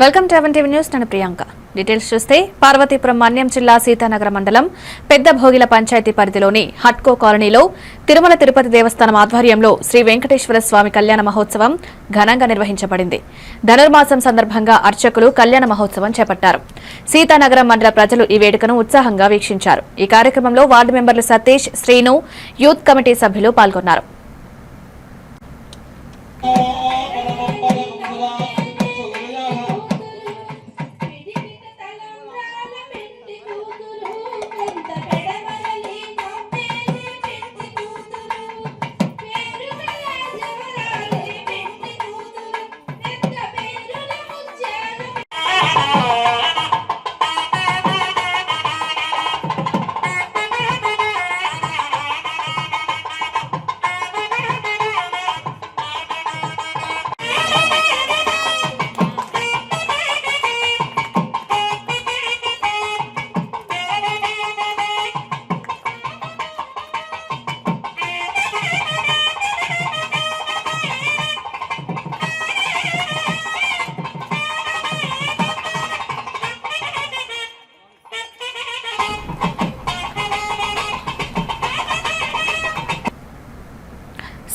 Welcome to oven TV news. నేను Priyanka. Details చూస్తే పార్వతీపురం మన్యం జిల్లా సీతానగర మండలం పెద్ద భోగిల పంచాయతీ పరిధిలోని హట్కో కాలనీలో తిరుమల తిరుపతి దేవస్థానం ఆధ్వర్యంలో శ్రీ వెంకటేశ్వర స్వామి కళ్యాణ మహోత్సవం ఘనంగా నిర్వహించబడింది. ధనుర్మాసం సందర్భంగా అర్చకులు కళ్యాణ మహోత్సవం చేపట్టారు. సీతానగరం మండల ప్రజలు ఈ వేడుకను ఉత్సాహంగా వీక్షించారు. ఈ కార్యక్రమంలో వార్డు మెంబర్లు సతీష్, శ్రీను, యూత్ కమిటీ సభ్యులు పాల్గొన్నారు.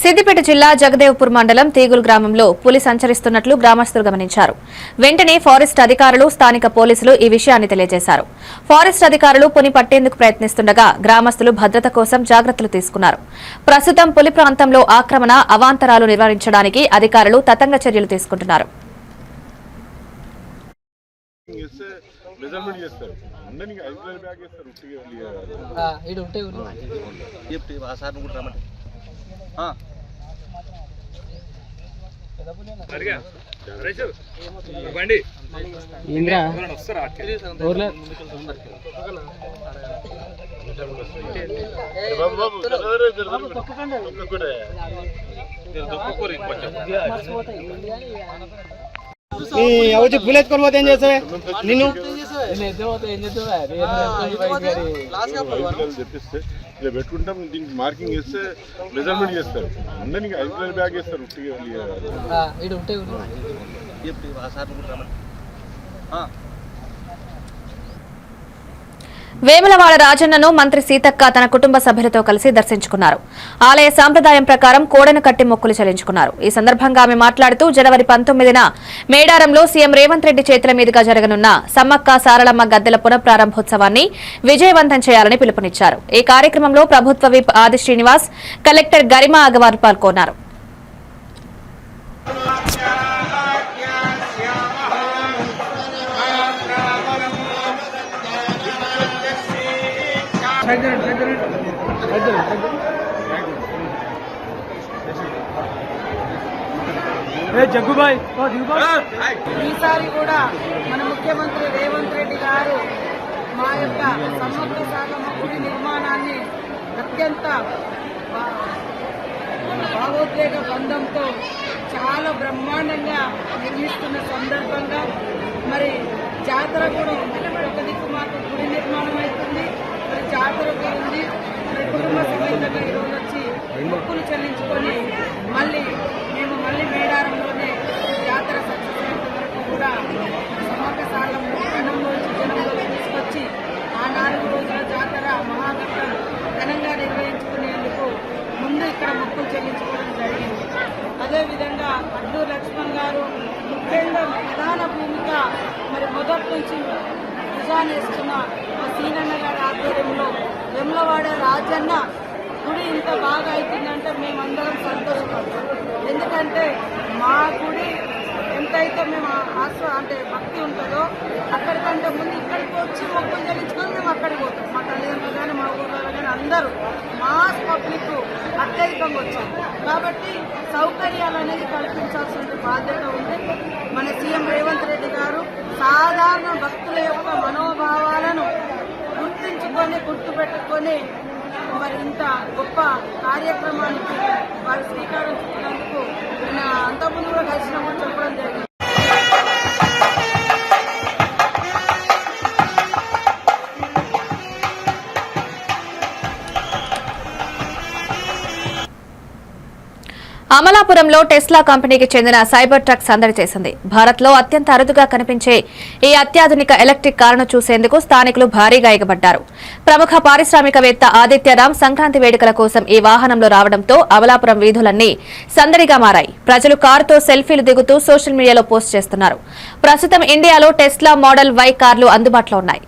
సిద్దిపేట జిల్లా జగదేవ్పూర్ మండలం తీగుల్ గ్రామంలో పులి సంచరిస్తున్నట్లు గ్రామస్తులు గమనించారు. వెంటనే ఫారెస్ట్ అధికారులు, స్థానిక పోలీసులు ఈ విషయాన్ని తెలియజేశారు. ఫారెస్ట్ అధికారులు పులి పట్టేందుకు ప్రయత్నిస్తుండగా గ్రామస్తులు భద్రత కోసం జాగ్రత్తలు తీసుకున్నారు. ప్రస్తుతం పులి ప్రాంతంలో ఆక్రమణ, అవాంతరాలు నివారించడానికి అధికారులు తతంగ చర్యలు తీసుకుంటున్నారు. పులేసుకొని పోతే ఏం చేస్తావే నిన్ను చెప్పిస్తే ఇలా పెట్టుకుంటాం. దీనికి మార్కింగ్ చేస్తే మెజర్మెంట్ చేస్తారు. అందరికి 5 కిలోల బ్యాగ్ చేస్తారు. వేములవాడ రాజన్నను మంత్రి సీతక్క తన కుటుంబ సభ్యులతో కలిసి దర్శించుకున్నారు. ఆలయ సాంప్రదాయం ప్రకారం కోడెను కట్టి మొక్కులు చెల్లించుకున్నారు. ఈ సందర్భంగా ఆమె మాట్లాడుతూ జనవరి 19న మేడారంలో సీఎం రేవంత్ రెడ్డి చేతుల మీదుగా జరగనున్న సమ్మక్క సారలమ్మ గద్దెల పునఃప్రారంభోత్సవాన్ని విజయవంతం చేయాలని పిలుపునిచ్చారు. ఈ కార్యక్రమంలో ప్రభుత్వ విప్ ఆది శ్రీనివాస్, కలెక్టర్ గరిమా అగర్వాల్ పాల్గొన్నారు. ఈసారి కూడా మన ముఖ్యమంత్రి రేవంత్ రెడ్డి గారు మా యొక్క సమ్మక్క సారలమ్మ గుడి నిర్మాణాన్ని అత్యంత భావోద్వేగ బంధంతో చాలా బ్రహ్మాండంగా నిర్మిస్తున్న సందర్భంగా మరి జాతర కూడా ఒక దిక్కు మాకు గుడి నిర్మాణం అవుతుంది, మరి జాతర కూడా ఉంది. మరి కుటుంబ సమేతంగా ఈరోజు వచ్చి మొక్కులు చెల్లించుకొని మళ్ళీ మేడారంలోనే జాతర సక్సెస్ అయ్యేంత వరకు కూడా సమ్మక్క సారలమ్మ జనంలో తీసుకొచ్చి ఆ 4 రోజుల జాతర మహాఘట్టం ఘనంగా నిర్వహించుకునేందుకు ముందు ఇక్కడ మొక్కులు చెల్లించుకోవడం జరిగింది. అదేవిధంగా అడ్లూరు లక్ష్మణ్ గారు ముఖ్యంగా ప్రధాన భూమిక మరి మొదటి నుంచి నిజానేస్తున్న సీనన్న గారి ఆధ్వర్యంలో వేములవాడ రాజన్న గుడి ఇంత బాగా అవుతుందంటే మేమందరం సంతోషపడతాం. ఎందుకంటే మా గుడి ఎంతైతే మేము అంటే భక్తి ఉంటుందో అక్కడికంటే ముందు ఇక్కడికి వచ్చి మొక్కులు చెల్లించుకొని మేము అక్కడికి పోతాం. మా తల్లిదండ్రులు కానీ మా ఊళ్ళో కానీ అందరూ మాస్ పబ్లిక్ అత్యధికంగా వచ్చాం. కాబట్టి సౌకర్యాలు అనేది కల్పించాల్సిన బాధ్యత ఉంది. మన సీఎం రేవంత్ రెడ్డి గారు సాధారణ భక్తుల యొక్క మనోభావాలను గుర్తుపెట్టుకొని మరి ఇంత గొప్ప కార్యక్రమానికి వారు శ్రీకారం చుట్టినందుకు అంతకుముందు కూడా కలిసినప్పుడు చెప్పడం జరిగింది. అమలాపురంలో టెస్లా కంపెనీకి చెందిన సైబర్ ట్రక్ సందడి చేసింది. భారత్లో అత్యంత అరుదుగా కనిపించే ఈ అత్యాధునిక ఎలక్ట్రిక్ కారును చూసేందుకు స్థానికులు భారీగా ఎగబడ్డారు. ప్రముఖ పారిశ్రామికవేత్త ఆదిత్యరామ్ సంక్రాంతి వేడుకల కోసం ఈ వాహనంలో రావడంతో అమలాపురం వీధులన్నీ సందడిగా మారాయి. ప్రజలు కారుతో సెల్ఫీలు దిగుతూ సోషల్ మీడియాలో పోస్ట్ చేస్తున్నారు. ప్రస్తుతం ఇండియాలో టెస్లా మోడల్ వై కార్లు అందుబాటులో ఉన్నాయి.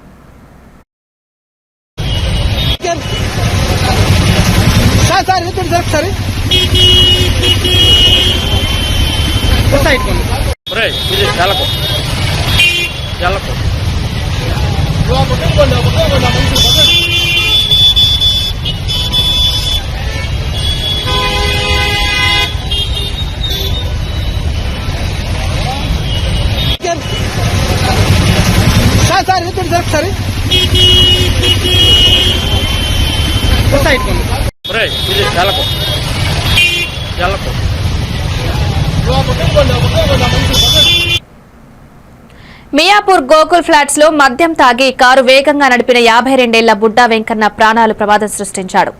మియాపూర్ గోకుల్ ఫ్లాట్స్ లో మద్యం తాగి కారు వేగంగా నడిపిన 52 బుడ్డా వెంకన్న ప్రాణాలు ప్రమాదం సృష్టించాడు.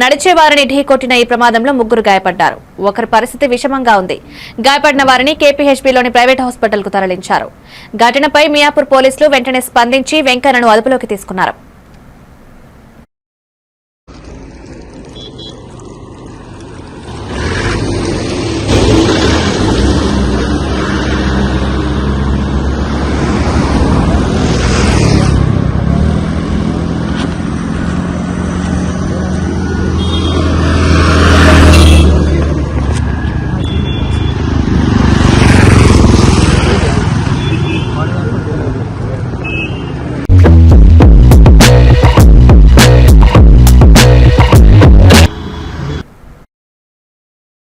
నడిచే వారిని ఢీకొట్టిన ఈ ప్రమాదంలో 3 గాయపడ్డారు. ఒకరి పరిస్థితి విషమంగా ఉంది. గాయపడిన వారిని కేపీహెచ్బీలోని ప్రైవేట్ హాస్పిటల్ కు తరలించారు. ఘటనపై మియాపూర్ పోలీసులు వెంటనే స్పందించి వెంకన్నను అదుపులోకి తీసుకున్నారు.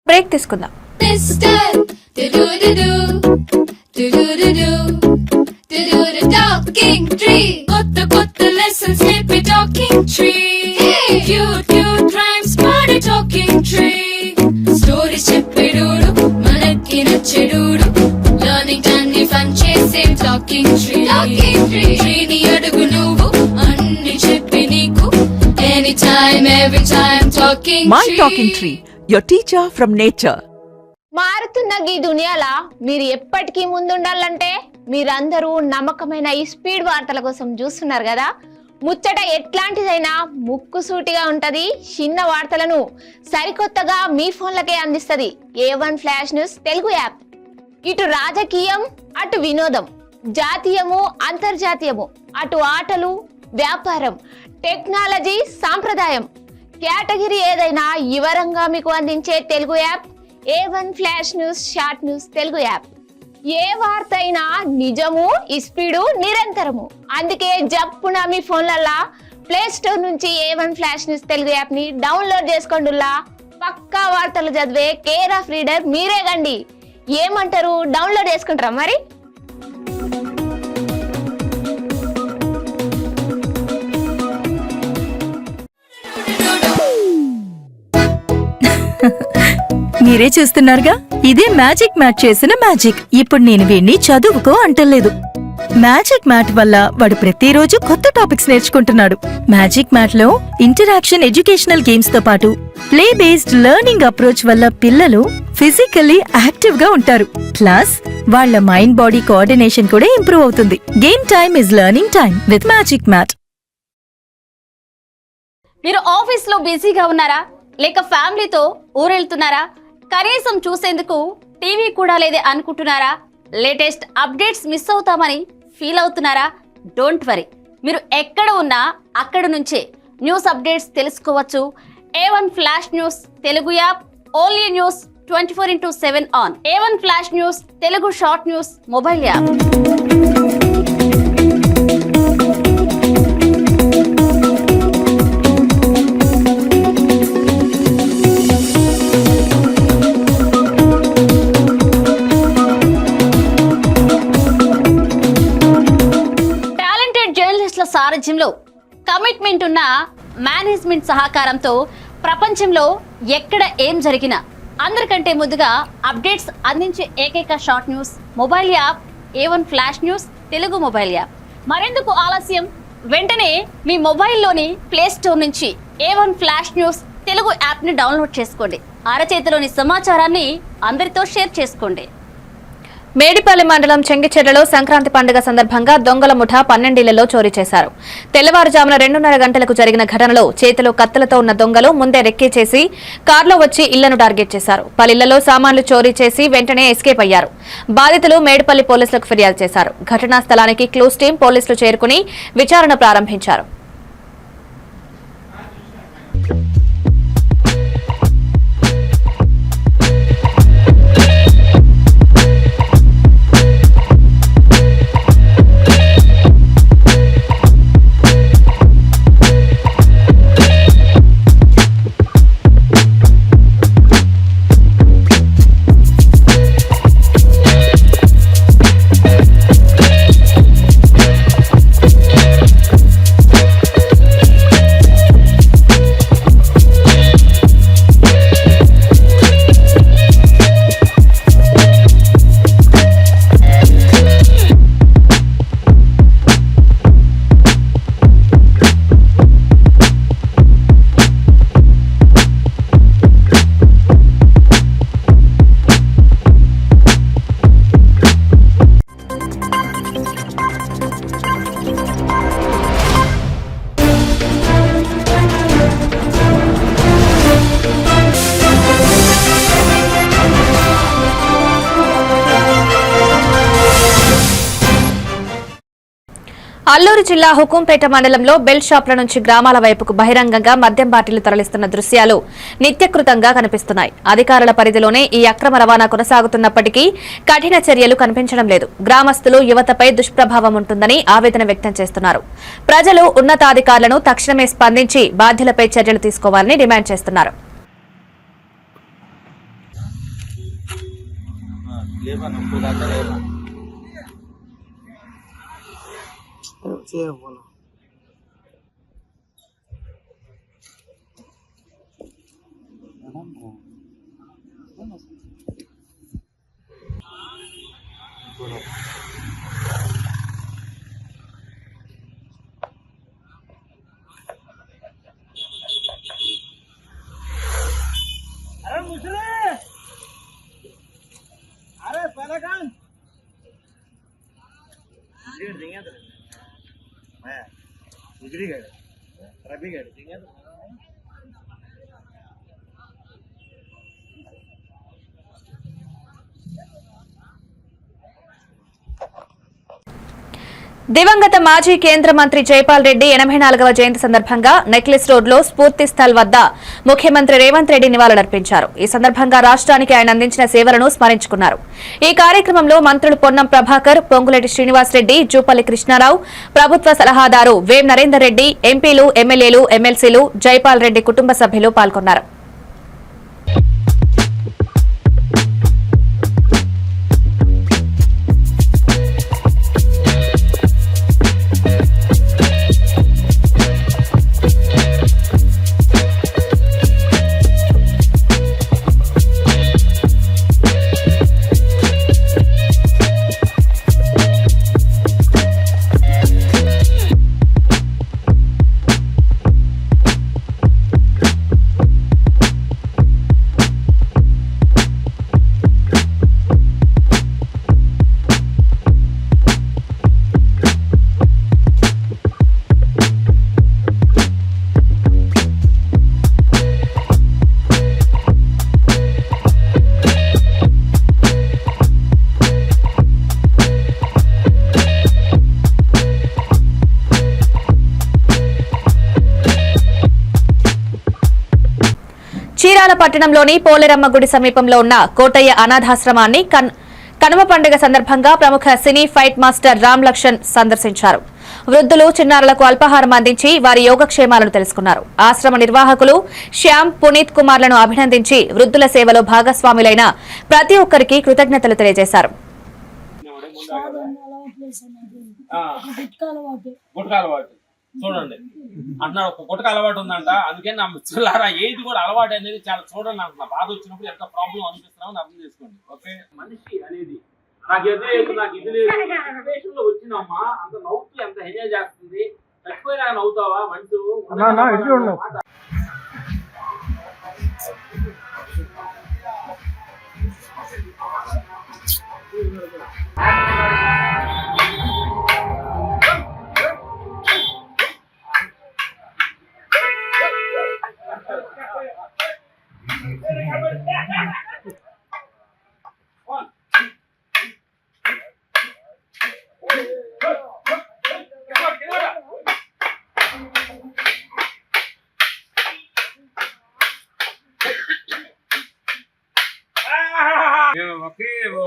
బ్రేక్ తీసుకుందాం. My Talking Tree, your teacher from nature. మారుతున్న ఈ దునియాలా మీరు ఎప్పటికీ ముందుండాలంటే మీరందరూ నమ్మకమైన ఈ స్పీడ్ వార్తల కోసం చూస్తున్నారు కదా. ముచ్చట ఎట్లాంటిదైనా ముక్కుసూటిగా ఉంటది. చిన్న వార్తలను సరికొత్తగా మీ ఫోన్లకే అందిస్తది A1 flash news Telugu app. ఇటు రాజకీయం, అటు వినోదం, జాతీయము, అంతర్జాతీయము, అటు ఆటలు, వ్యాపారం, టెక్నాలజీ, సాంప్రదాయం, కేటగిరీ ఏదైనా వివరంగా మీకు అందించే Telugu app A1 flash news short news Telugu app. ఏ వార్త అయినా నిజము, స్పీడు, నిరంతరము. అందుకే జప్పున మీ ఫోన్లల్లా ప్లే స్టోర్ నుంచి A1 flash news Telugu app ని డౌన్లోడ్ చేసుకోండిలా. పక్కా వార్తలు చదివే కేర్ ఆఫ్ రీడర్ మీరే గండి. ఏమంటారు, డౌన్లోడ్ చేసుకుంటారా మరి? మీరే చూస్తున్నారుగా, ఇదే మ్యాజిక్ మ్యాట్ చేసిన మ్యాజిక్. ఇప్పుడు నేను వీణ్ణి చదువుకో అంటలేదు. మ్యాజిక్ మ్యాట్ వల్ల వాడు ప్రతిరోజు కొత్త టాపిక్స్ నేర్చుకుంటున్నాడు. మ్యాజిక్ మ్యాట్ లో ఇంటరాక్షన్ ఎడ్యుకేషనల్ గేమ్స్ తో పాటు ప్లే బేస్డ్ లెర్నింగ్ అప్రోచ్ వల్ల పిల్లలు ఫిజికల్లీ యాక్టివ్ గా ఉంటారు. ప్లస్ వాళ్ళ మైండ్ బాడీ కోఆర్డినేషన్ కూడా ఇంప్రూవ్ అవుతుంది. Game time is learning time with magic mat. మీరు ఆఫీస్ లో బిజీగా ఉన్నారా, లేక ఫ్యామిలీతో ఊరెళ్తున్నారా, కనీసం చూసేందుకు టీవీ కూడా లేదే అనుకుంటున్నారా, లేటెస్ట్ అప్డేట్స్ మిస్ అవుతామని ఫీల్ అవుతున్నారా? డోంట్ వరీ, మీరు ఎక్కడ ఉన్నా అక్కడ నుంచే న్యూస్ అప్డేట్స్ తెలుసుకోవచ్చు. A1 flash news Telugu app, only news 24/7 on. A1 flash news Telugu short news mobile app. సారథ్యంలో కమిట్మెంట్ ఉన్న మేనేజ్మెంట్ సహకారంతో ప్రపంచంలో ఎక్కడ ఏం జరిగినా అందరికంటే ముందుగా అప్డేట్స్ అందించే ఏకైక short news mobile app A1 flash news Telugu mobile app. మరెందుకు ఆలస్యం, వెంటనే మీ మొబైల్లోని ప్లే స్టోర్ నుంచి A1 ఫ్లాష్ న్యూస్ తెలుగు యాప్ని డౌన్లోడ్ చేసుకోండి. అరచేతిలోని సమాచారాన్ని అందరితో షేర్ చేసుకోండి. మేడిపల్లి మండలం చెంగిచెర్లలో సంక్రాంతి పండుగ సందర్భంగా దొంగల ముఠా 12 ఇళ్లలో చోరీ చేశారు. తెల్లవారుజామున 2:30 గంటలకు జరిగిన ఘటనలో చేతిలో కత్తులతో ఉన్న దొంగలు ముందే రెక్కీ చేసి కార్లో వచ్చి ఇళ్లను టార్గెట్ చేశారు. పలిళ్లలో సామాన్లు చోరీ చేసి వెంటనే ఎస్కేప్ అయ్యారు. బాధితులు మేడిపల్లి పోలీసులకు ఫిర్యాదు చేశారు. ఘటనా స్థలానికి క్లూస్ టీం పోలీసులు చేరుకుని విచారణ ప్రారంభించారు. అల్లూరు జిల్లా హుకుంపేట మండలంలో బెల్ షాప్ల నుంచి గ్రామాల వైపుకు బహిరంగంగా మద్యం బాటిళ్లు తరలిస్తున్న దృశ్యాలు నిత్యకృతంగా కనిపిస్తున్నాయి. అధికారుల పరిధిలోనే ఈ అక్రమ రవాణా కొనసాగుతున్నప్పటికీ కఠిన చర్యలు కనిపించడం లేదు. గ్రామస్తులు యువతపై దుష్ప్రభావం ఉంటుందని ఆవేదన వ్యక్తం చేస్తున్నారు. ప్రజలు ఉన్నతాధికారులను తక్షణమే స్పందించి బాధ్యులపై చర్యలు తీసుకోవాలని డిమాండ్ చేస్తున్నారు. దివంగత మాజీ కేంద్ర మంత్రి జైపాల్ రెడ్డి 84వ జయంతి సందర్భంగా నెక్లెస్ రోడ్లో స్ఫూర్తి స్థల్ వద్ద ముఖ్యమంత్రి రేవంత్ రెడ్డి నివాళులర్పించారు. ఈ సందర్భంగా రాష్ట్రానికి ఆయన అందించిన సేవలను స్మరించుకున్నారు. ఈ కార్యక్రమంలో మంత్రులు పొన్నం ప్రభాకర్, పొంగులేటి శ్రీనివాసరెడ్డి, జూపల్లి కృష్ణారావు, ప్రభుత్వ సలహాదారు వేం నరేందర్ రెడ్డి, ఎంపీలు, ఎమ్మెల్యేలు, ఎమ్మెల్సీలు, జైపాల్ రెడ్డి కుటుంబ సభ్యులు పాల్గొన్నారు. చీరాల పట్టణంలోని పోలేరమ్మ గుడి సమీపంలో ఉన్న కోటయ్య అనాథాశ్రమాన్ని కనుమ పండుగ సందర్భంగా ప్రముఖ సినీ ఫైట్ మాస్టర్ రామ్ లక్ష్మణ్ సందర్శించారు. వృద్ధులు, చిన్నారులకు అల్పాహారం అందించి వారి యోగక్షేమాలను తెలుసుకున్నారు. ఆశ్రమ నిర్వాహకులు శ్యామ్, పునీత్ కుమార్లను అభినందించి వృద్ధుల సేవలో భాగస్వాములైన ప్రతి ఒక్కరికి కృతజ్ఞతలు తెలియజేశారు. చూడండి అంటున్నాడు, ఒక గుట్టక అలవాటు ఉందంట, అందుకని నా మిత్రులారా ఏది కూడా అలవాటు అనేది చాలా చూడండి అంటున్నా. బాధ వచ్చినప్పుడు ఎంత ప్రాబ్లం అనిపిస్తున్నామని అర్థం చేసుకోండి. ఓకే, మనిషి అనేది నాకు ఎదురు నాకు ఇది లేదు సిచ్యువేషన్ లో వచ్చినమ్మా, అంత నవ్వుతూ ఎంత ఎంజాయ్ చేస్తుంది. చచ్చిపోయినా నవ్వుతావా మనిషి?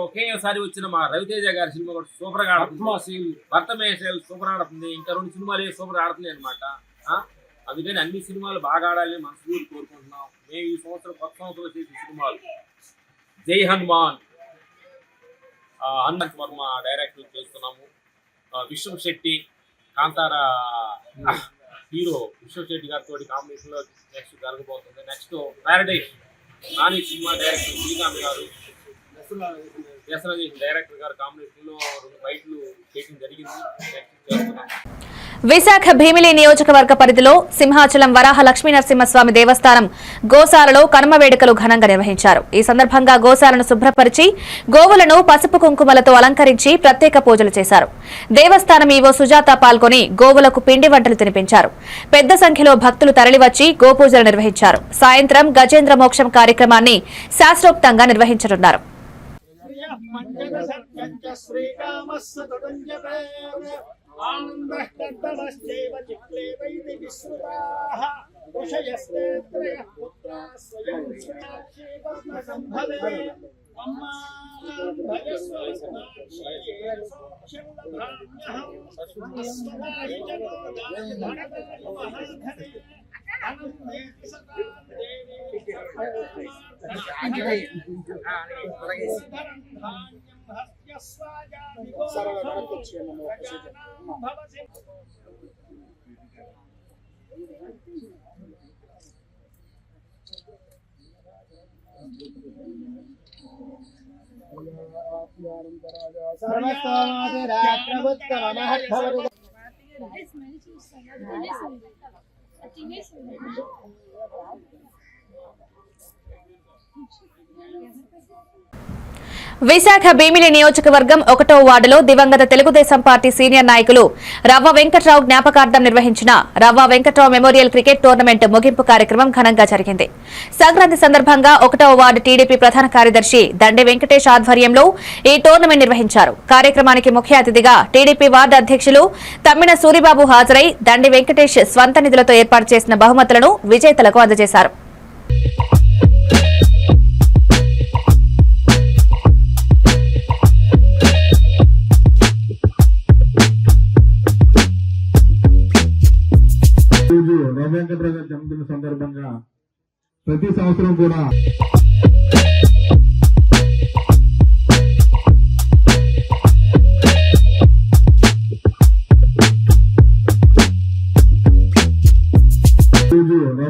ఒకేసారి వచ్చిన మా రవితేజ గారి సినిమా కూడా సూపర్ గా ఆడుతుంది. భర్తమేషాలు సూపర్ ఆడుతుంది. ఇంకా 2 సినిమాలు సూపర్ ఆడుతున్నాయి అనమాట. అందుకని అన్ని సినిమాలు బాగా ఆడాలని మనస్ఫూర్తి కోరుకుంటున్నాం. మేము ఈ సంవత్సరం కొత్త సంవత్సరం చేసే సినిమాలు జై హనుమాన్, హనుమంత్ వర్మ డైరెక్టర్ చేస్తున్నాము. విశ్వం శెట్టి కాంతారా హీరో విశ్వం శెట్టి గారితో కాంబినేషన్ లో నెక్స్ట్ జరగబోతుంది. Next Paradise Nani cinema director Srikanth గారు, డైరెక్టర్ గారు కాంబినేషన్ లో 2 ఫైట్లు చేయడం జరిగింది. చేస్తున్నాం. విశాఖ భీమిలి నియోజకవర్గ పరిధిలో సింహాచలం వరాహ లక్ష్మీనరసింహస్వామి దేవస్థానం గోశాలలో కనుమ వేడుకలు ఘనంగా నిర్వహించారు. ఈ సందర్భంగా గోశాలను శుభ్రపరిచి గోవులను పసుపు కుంకుమలతో అలంకరించి ప్రత్యేక పూజలు చేశారు. దేవస్థానం ఈవో సుజాత పాల్గొని గోవులకు పిండి వంటలు తినిపించారు. పెద్ద సంఖ్యలో భక్తులు తరలివచ్చి గోపూజలు నిర్వహించారు. సాయంత్రం గజేంద్ర మోక్షం కార్యక్రమాన్ని శాస్త్రోక్తంగా నిర్వహించనున్నారు. ఆనందః చిక్లేవైతి విశ్రుతాః ఋషయస్తేత్రయః పుత్రాः స్వయం శ్రీనాక్షి పద్మసంభవే అమ్మా భజస్వస్నాక్షి సోక్షందభామ్యహం అస్మదాయ జగోదాయ ధనదాయ మహాధనే అనందే సదాం దేవి విశాఖ భీమిలి నియోజకవర్గం 1వ వార్డులో దివంగత తెలుగుదేశం పార్టీ సీనియర్ నాయకులు రవ్వ వెంకట్రావు జ్ఞాపకార్థం నిర్వహించిన రవ్వ వెంకట్రావు మెమోరియల్ క్రికెట్ టోర్నమెంట్ ముగింపు కార్యక్రమం ఘనంగా జరిగింది. సంక్రాంతి సందర్భంగా 1వ వార్డు టీడీపీ ప్రధాన కార్యదర్శి దండి వెంకటేష్ ఆధ్వర్యంలో ఈ టోర్నమెంట్ నిర్వహించారు. కార్యక్రమానికి ముఖ్య అతిథిగా టీడీపీ వార్డు అధ్యక్షులు తమ్మిన సూరిబాబు హాజరై దండి వెంకటేష్ స్వంత నిధులతో ఏర్పాటు చేసిన బహుమతులను విజేతలకు అందజేశారు. వెంకటరావు గారి జన్మదిన సందర్భంగా ప్రతి సంవత్సరం కూడా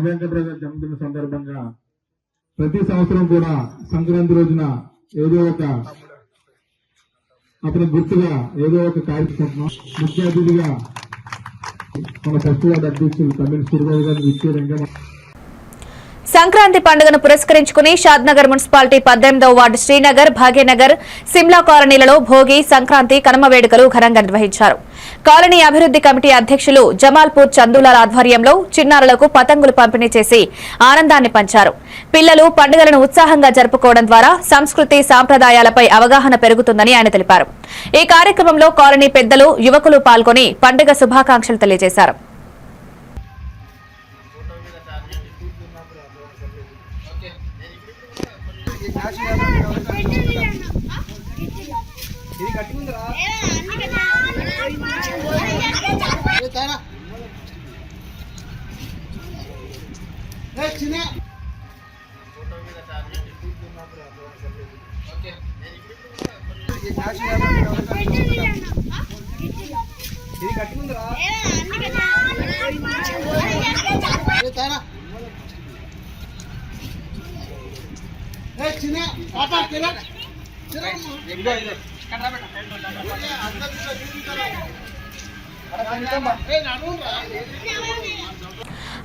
వెంకటరావు గారి జన్మదిన సందర్భంగా ప్రతి సంవత్సరం కూడా సంక్రాంతి రోజున ఏదో ఒక అతని గుర్తుగా ఏదో ఒక కార్యక్రమం ముఖ్య అతిథిగా మన ఫస్ట్ వార్డు అధ్యక్షులు తమ్మిన సూరిబాబు గారిని విచ్చేయంగా సంక్రాంతి పండుగను పురస్కరించుకుని షాద్నగర్ మున్సిపాలిటీ 18వ వార్డు శ్రీనగర్, భాగ్యనగర్, సిమ్లా కాలనీలలో భోగి, సంక్రాంతి, కనుమ వేడుకలు ఘనంగా నిర్వహించారు. కాలనీ అభివృద్ధి కమిటీ అధ్యక్షులు జమాల్పూర్ చందూలాల ఆధ్వర్యంలో చిన్నారులకు పతంగులు పంపిణీ చేసి ఆనందాన్ని పంచారు. పిల్లలు పండుగలను ఉత్సాహంగా జరుపుకోవడం ద్వారా సంస్కృతి సాంప్రదాయాలపై అవగాహన పెరుగుతుందని ఆయన తెలిపారు. ఈ కార్యక్రమంలో కాలనీ పెద్దలు, యువకులు పాల్గొని పండుగ శుభాకాంక్షలు తెలియజేశారు.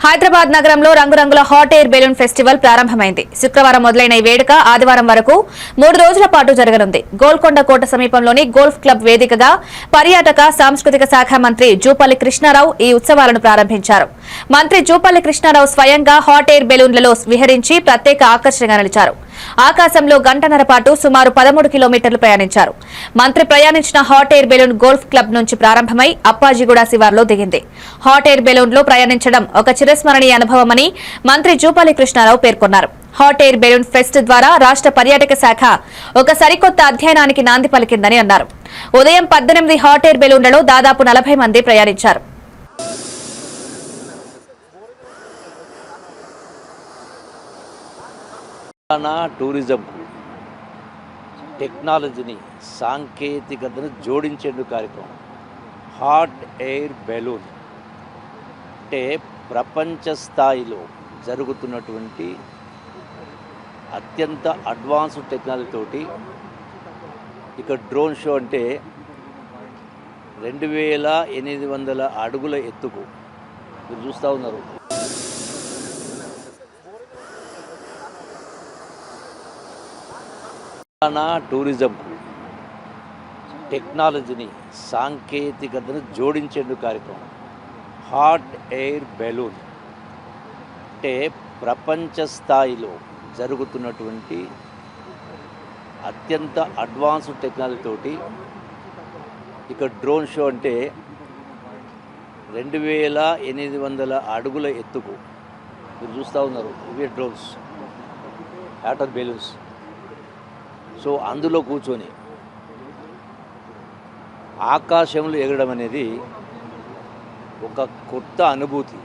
హైదరాబాద్ నగరంలో రంగురంగుల హాట్ ఎయిర్ బెలూన్ ఫెస్టివల్ ప్రారంభమైంది. శుక్రవారం మొదలైన ఈ వేడుక ఆదివారం వరకు 3 రోజుల పాటు జరగనుంది. గోల్కొండ కోట సమీపంలోని గోల్ఫ్ క్లబ్ వేదికగా పర్యాటక సాంస్కృతిక శాఖ మంత్రి జూపల్లి కృష్ణారావు ఈ ఉత్సవాలను ప్రారంభించారు. మంత్రి జూపల్లి కృష్ణారావు స్వయంగా హాట్ ఎయిర్ బెలూన్లలో విహరించి ప్రత్యేక ఆకర్షణగా నిలిచారు. ఆకాశంలో గంటన్నర పాటు సుమారు 13 కిలోమీటర్లు ప్రయాణించారు. మంత్రి ప్రయాణించిన hot air balloon golf club నుంచి ప్రారంభమై అప్పాజిగూడ శివార్లో దిగింది. హాట్ ఎయిర్ బెలూన్ లో ప్రయాణించడం ఒక చిరస్మరణీయ అనుభవమని మంత్రి జూపల్లి కృష్ణారావు పేర్కొన్నారు. హాట్ ఎయిర్ బెలూన్ ఫెస్ట్ ద్వారా రాష్ట్ర పర్యాటక శాఖ ఒక సరికొత్త అధ్యయనానికి నాంది పలికిందని అన్నారు. ఉదయం 18 హాట్ ఎయిర్ బెలూన్లలో దాదాపు 40 మంది ప్రయాణించారు. టూరిజం టెక్నాలజీని సాంకేతికతను జోడించేందుకు కార్యక్రమం హాట్ ఎయిర్ బెలూన్ అంటే ప్రపంచ స్థాయిలో జరుగుతున్నటువంటి అత్యంత అడ్వాన్స్డ్ టెక్నాలజీ తోటి ఇక డ్రోన్ షో అంటే 2800 అడుగుల ఎత్తుకు మీరు చూస్తూ ఉన్నారు. టూరిజం టెక్నాలజీని సాంకేతికతను జోడించేందుకు కార్యక్రమం హాట్ ఎయిర్ బెలూన్ అంటే ప్రపంచ స్థాయిలో జరుగుతున్నటువంటి అత్యంత అడ్వాన్స్డ్ టెక్నాలజీ తోటి ఇక డ్రోన్ షో అంటే 2800 అడుగుల ఎత్తుకు మీరు చూస్తూ ఉన్నారు. ఇవే డ్రోన్స్ వాటర్ బెలూన్స్. సో అందులో కూర్చొని ఆకాశంలో ఎగరడం అనేది ఒక కొత్త అనుభూతి.